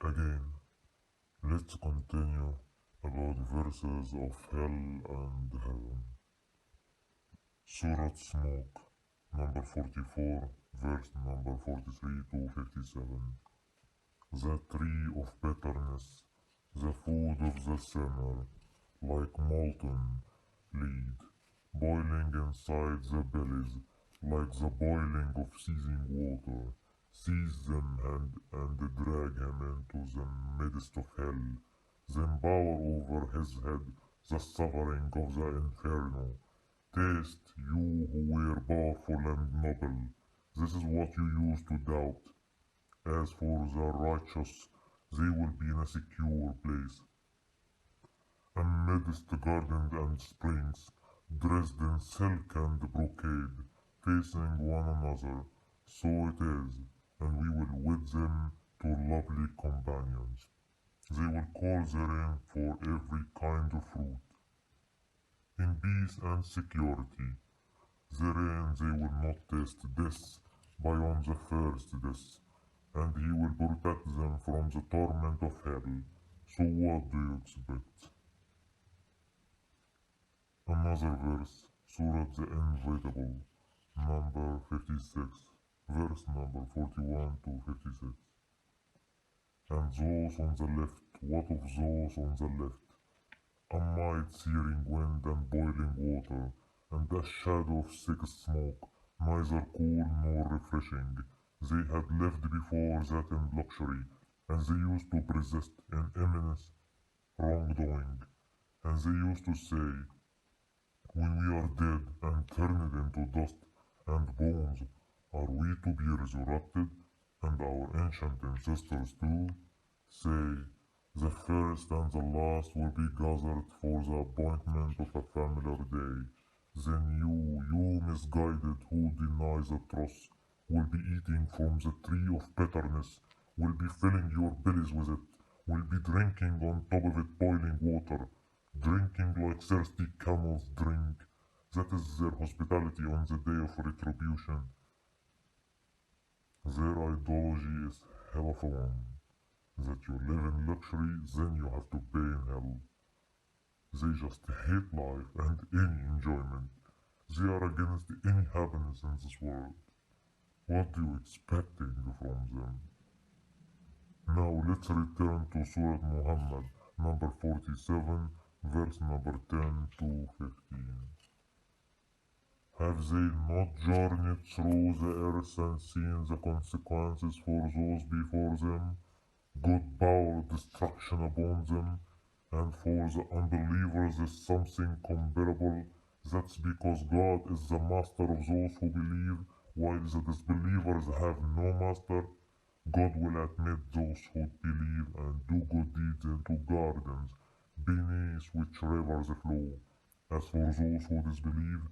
Again, let's continue about verses of hell and heaven. Surat Smoke, number 44, verse number 43 to 57. The tree of bitterness, the food of the sinner, like molten lead, boiling inside the bellies, like the boiling of seething water, seize them and drag him into the midst of hell, then power over his head the suffering of the Inferno. Taste, you who were powerful and noble, this is what you used to doubt. As for the righteous, they will be in a secure place, amidst gardens and springs, dressed in silk and brocade, facing one another. So it is, and we will wed them to lovely companions. They will call therein for every kind of fruit. In peace and security, therein they will not taste death beyond the first death, and he will protect them from the torment of hell. So what do you expect? Another verse, Surat the Inevitable, number 56, verse number 41 to 56. And those on the left, what of those on the left? A mild searing wind and boiling water, and a shadow of thick smoke, neither cool nor refreshing. They had lived before that in luxury, and they used to persist in immense wrongdoing, and they used to say, when we are dead and turned into dust and bones, are we to be resurrected, and our ancient ancestors too? Say, the first and the last will be gathered for the appointment of a familiar day. Then you misguided who deny the truth, will be eating from the tree of bitterness, will be filling your bellies with it, will be drinking on top of it boiling water, drinking like thirsty camels drink. That is their hospitality on the day of retribution. Their ideology is hell of a one. That you live in luxury, then you have to pay in hell. They just hate life and any enjoyment. They are against any happiness in this world. What do you expecting from them? Now let's return to Surah Muhammad, number 47, verse number 10 to 15. Have they not journeyed through the earth and seen the consequences for those before them? Good power, destruction upon them, and for the unbelievers is something comparable. That's because God is the master of those who believe, while the disbelievers have no master. God will admit those who believe and do good deeds into gardens, beneath which rivers flow. As for those who disbelieve,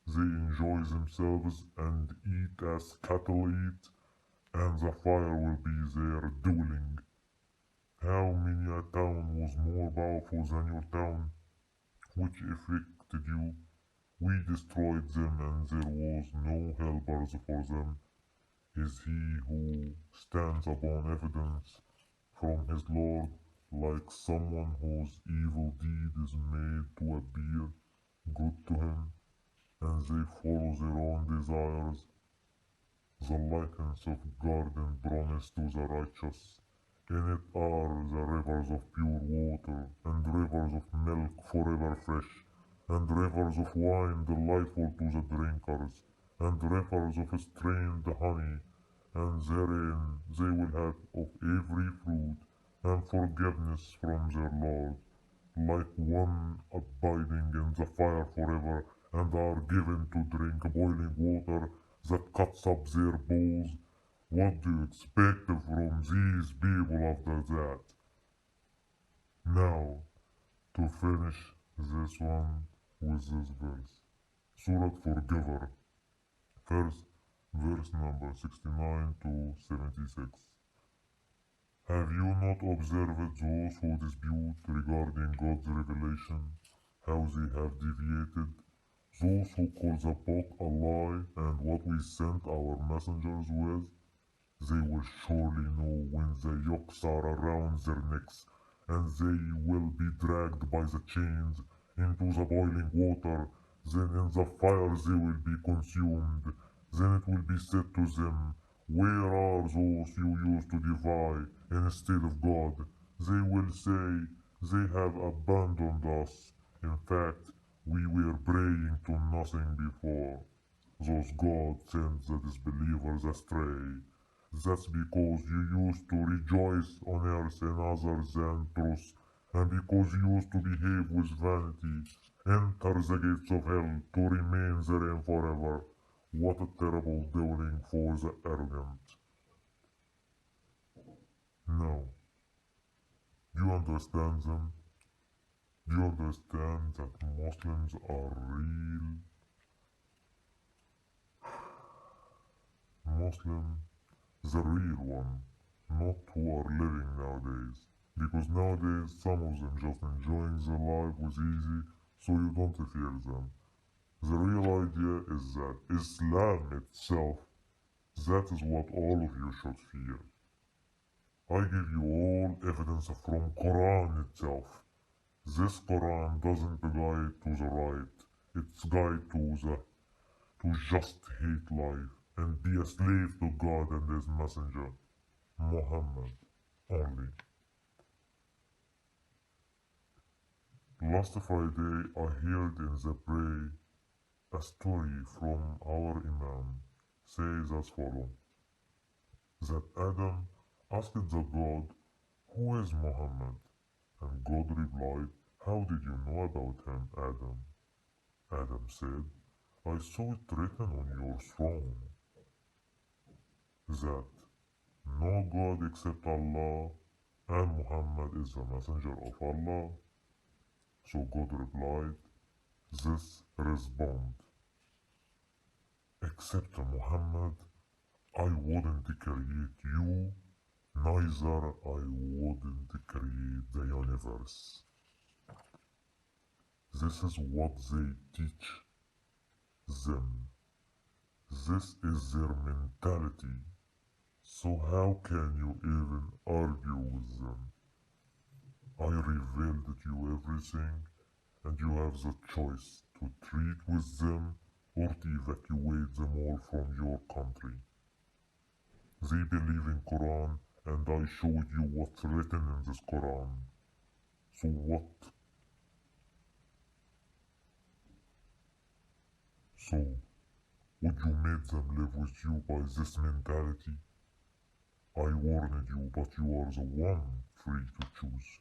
they enjoy themselves and eat as cattle eat, and the fire will be their dwelling. How many a town was more powerful than your town, which afflicted you? We destroyed them, and there was no helpers for them. Is he who stands upon evidence from his Lord like someone whose evil deed is made to appear good to him, and they follow their own desires? The likeness of garden promised to the righteous. In it are the rivers of pure water, and rivers of milk forever fresh, and rivers of wine delightful to the drinkers, and rivers of strained honey, and therein they will have of every fruit, and forgiveness from their Lord, like one abiding in the fire forever, and are given to drink boiling water that cuts up their bowls. What do you expect from these people after that? Now, to finish this one with this verse. Surat Forgiver, first verse number 69 to 76. Have you not observed those who dispute regarding God's revelation, how they have deviated? Those who call the book a lie and what we sent our messengers with? They will surely know when the yokes are around their necks, and they will be dragged by the chains into the boiling water. Then in the fire they will be consumed. Then it will be said to them, where are those you used to defy instead of God? They will say, they have abandoned us. In fact, we were praying to nothing before. Those gods sent the disbelievers astray. That's because you used to rejoice on earth in other than truth, and because you used to behave with vanity. Enter the gates of hell to remain therein forever. What a terrible dwelling for the arrogant. Now, do you understand them? Do you understand that Muslims are real? Muslim, the real one, not who are living nowadays. Because nowadays some of them just enjoying their life with easy, so you don't fear them. The real idea is that Islam itself, that is what all of you should fear. I give you all evidence from Quran itself. This Quran doesn't guide to the right, it's guide to just hate life and be a slave to God and His Messenger, Muhammad, only. Last Friday I heard in the prayer a story from our Imam says as follows, that Adam asked the God, who is Muhammad? And God replied, how did you know about him, Adam? Adam said, I saw it written on your throne that no God except Allah and Muhammad is the messenger of Allah. So God replied, this respond, except Muhammad, I wouldn't create you, neither I wouldn't create the universe. This is what they teach them. This is their mentality. So how can you even argue with them? I revealed to you everything, and you have the choice to treat with them or to evacuate them all from your country. They believe in Quran, and I showed you what's written in this Quran. So what? So, would you make them live with you by this mentality? I warned you, but you are the one free to choose.